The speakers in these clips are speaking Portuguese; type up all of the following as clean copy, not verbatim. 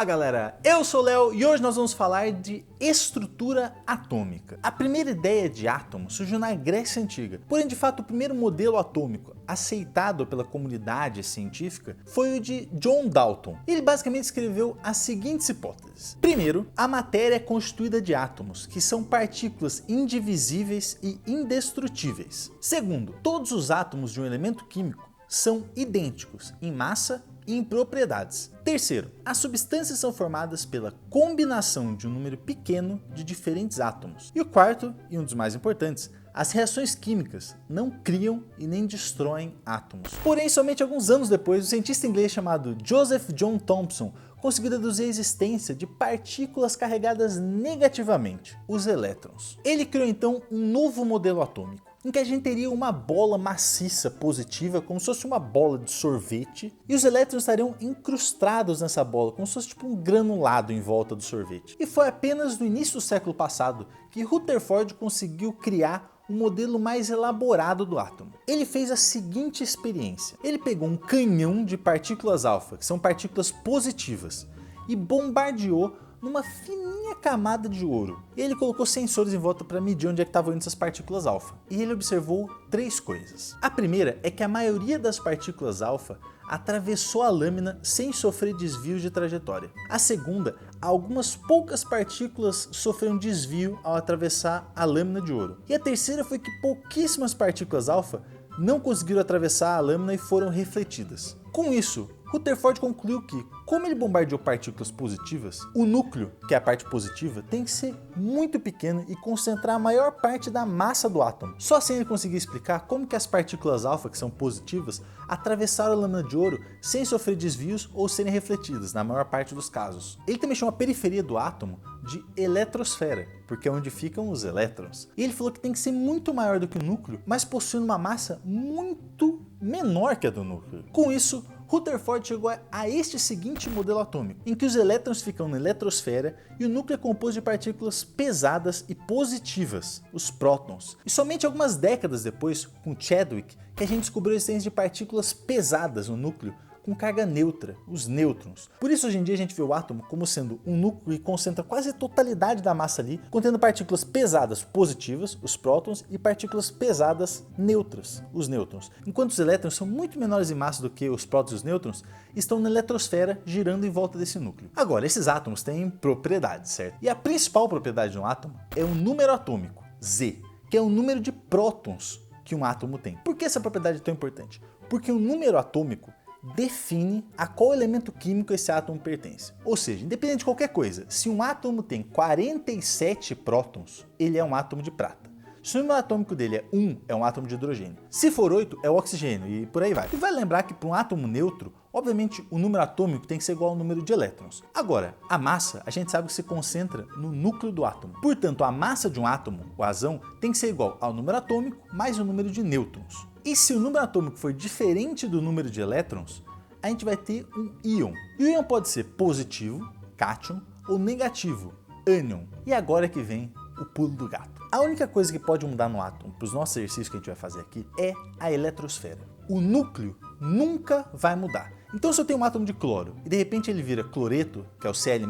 Fala galera, eu sou o Léo e hoje nós vamos falar de estrutura atômica. A primeira ideia de átomo surgiu na Grécia Antiga, porém de fato o primeiro modelo atômico aceitado pela comunidade científica foi o de John Dalton. Ele basicamente escreveu as seguintes hipóteses. Primeiro, a matéria é constituída de átomos, que são partículas indivisíveis e indestrutíveis. Segundo, todos os átomos de um elemento químico são idênticos em massa e em propriedades. Terceiro, as substâncias são formadas pela combinação de um número pequeno de diferentes átomos. E o quarto, e um dos mais importantes, as reações químicas não criam e nem destroem átomos. Porém, somente alguns anos depois, um cientista inglês chamado Joseph John Thomson conseguiu deduzir a existência de partículas carregadas negativamente, os elétrons. Ele criou então um novo modelo atômico, em que a gente teria uma bola maciça positiva, como se fosse uma bola de sorvete, e os elétrons estariam incrustados nessa bola, como se fosse tipo um granulado em volta do sorvete. E foi apenas no início do século passado que Rutherford conseguiu criar um modelo mais elaborado do átomo. Ele fez a seguinte experiência. Ele pegou um canhão de partículas alfa, que são partículas positivas, e bombardeou numa fininha camada de ouro. E ele colocou sensores em volta para medir onde é que estavam indo essas partículas alfa. E ele observou três coisas. A primeira é que a maioria das partículas alfa atravessou a lâmina sem sofrer desvios de trajetória. A segunda, algumas poucas partículas sofreram desvio ao atravessar a lâmina de ouro. E a terceira foi que pouquíssimas partículas alfa não conseguiram atravessar a lâmina e foram refletidas. Com isso, Rutherford concluiu que, como ele bombardeou partículas positivas, o núcleo, que é a parte positiva, tem que ser muito pequeno e concentrar a maior parte da massa do átomo. Só assim ele conseguiu explicar como que as partículas alfa, que são positivas, atravessaram a lâmina de ouro sem sofrer desvios ou serem refletidas, na maior parte dos casos. Ele também chamou a periferia do átomo de eletrosfera, porque é onde ficam os elétrons. E ele falou que tem que ser muito maior do que o núcleo, mas possuindo uma massa muito menor que a do núcleo. Com isso, Rutherford chegou a este seguinte modelo atômico, em que os elétrons ficam na eletrosfera e o núcleo é composto de partículas pesadas e positivas, os prótons. E somente algumas décadas depois, com Chadwick, que a gente descobriu a existência de partículas pesadas no núcleo, com carga neutra, os nêutrons. Por isso hoje em dia a gente vê o átomo como sendo um núcleo que concentra quase a totalidade da massa ali, contendo partículas pesadas positivas, os prótons, e partículas pesadas neutras, os nêutrons. Enquanto os elétrons são muito menores em massa do que os prótons e os nêutrons, estão na eletrosfera girando em volta desse núcleo. Agora, esses átomos têm propriedades, certo? E a principal propriedade de um átomo é o número atômico, Z, que é o número de prótons que um átomo tem. Por que essa propriedade é tão importante? Porque o número atômico define a qual elemento químico esse átomo pertence. Ou seja, independente de qualquer coisa, se um átomo tem 47 prótons, ele é um átomo de prata. Se o número atômico dele é 1, é um átomo de hidrogênio. Se for 8, é o oxigênio e por aí vai. E vai lembrar que para um átomo neutro, obviamente o número atômico tem que ser igual ao número de elétrons. Agora, a massa, a gente sabe que se concentra no núcleo do átomo. Portanto, a massa de um átomo, o azão, tem que ser igual ao número atômico mais o número de nêutrons. E se o número atômico for diferente do número de elétrons, a gente vai ter um íon. E o íon pode ser positivo, cátion, ou negativo, ânion. E agora que vem o pulo do gato. A única coisa que pode mudar no átomo, para os nossos exercícios que a gente vai fazer aqui, é a eletrosfera. O núcleo nunca vai mudar. Então se eu tenho um átomo de cloro e de repente ele vira cloreto, que é o Cl-,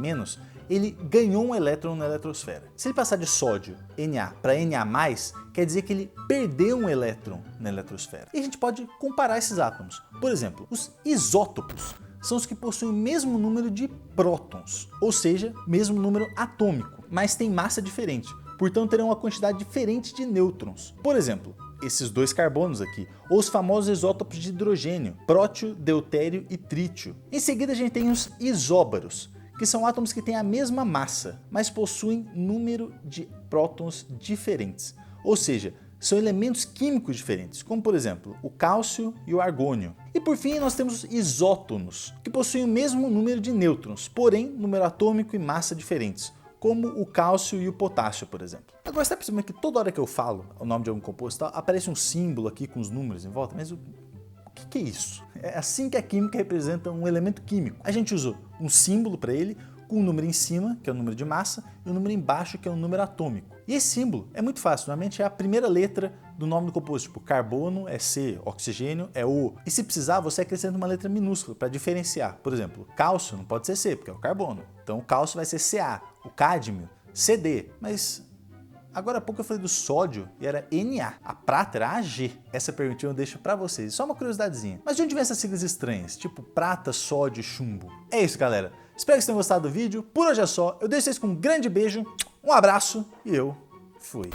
ele ganhou um elétron na eletrosfera. Se ele passar de sódio, Na, para Na+, quer dizer que ele perdeu um elétron na eletrosfera. E a gente pode comparar esses átomos. Por exemplo, os isótopos são os que possuem o mesmo número de prótons, ou seja, mesmo número atômico, mas têm massa diferente, portanto terão uma quantidade diferente de nêutrons. Por exemplo, esses dois carbonos aqui, ou os famosos isótopos de hidrogênio, prótio, deutério e trítio. Em seguida a gente tem os isóbaros, que são átomos que têm a mesma massa, mas possuem número de prótons diferentes, ou seja, são elementos químicos diferentes, como por exemplo o cálcio e o argônio. E por fim nós temos os isótonos, que possuem o mesmo número de nêutrons, porém número atômico e massa diferentes, como o cálcio e o potássio, por exemplo. Agora você está percebendo que toda hora que eu falo o nome de algum composto, aparece um símbolo aqui com os números em volta, mas o que é isso? É assim que a química representa um elemento químico. A gente usa um símbolo para ele, com um número em cima, que é o número de massa, e um número embaixo, que é o número atômico. E esse símbolo é muito fácil, normalmente é a primeira letra do nome do composto, tipo carbono é C, oxigênio é O. E se precisar, você acrescenta uma letra minúscula para diferenciar. Por exemplo, cálcio não pode ser C, porque é o carbono. Então o cálcio vai ser Ca, o cádmio, CD. Mas agora há pouco eu falei do sódio e era Na. A prata era Ag. Essa perguntinha eu deixo para vocês, só uma curiosidadezinha. Mas de onde vem essas siglas estranhas, tipo prata, sódio e chumbo? É isso, galera. Espero que vocês tenham gostado do vídeo. Por hoje é só. Eu deixo vocês com um grande beijo, um abraço e eu fui.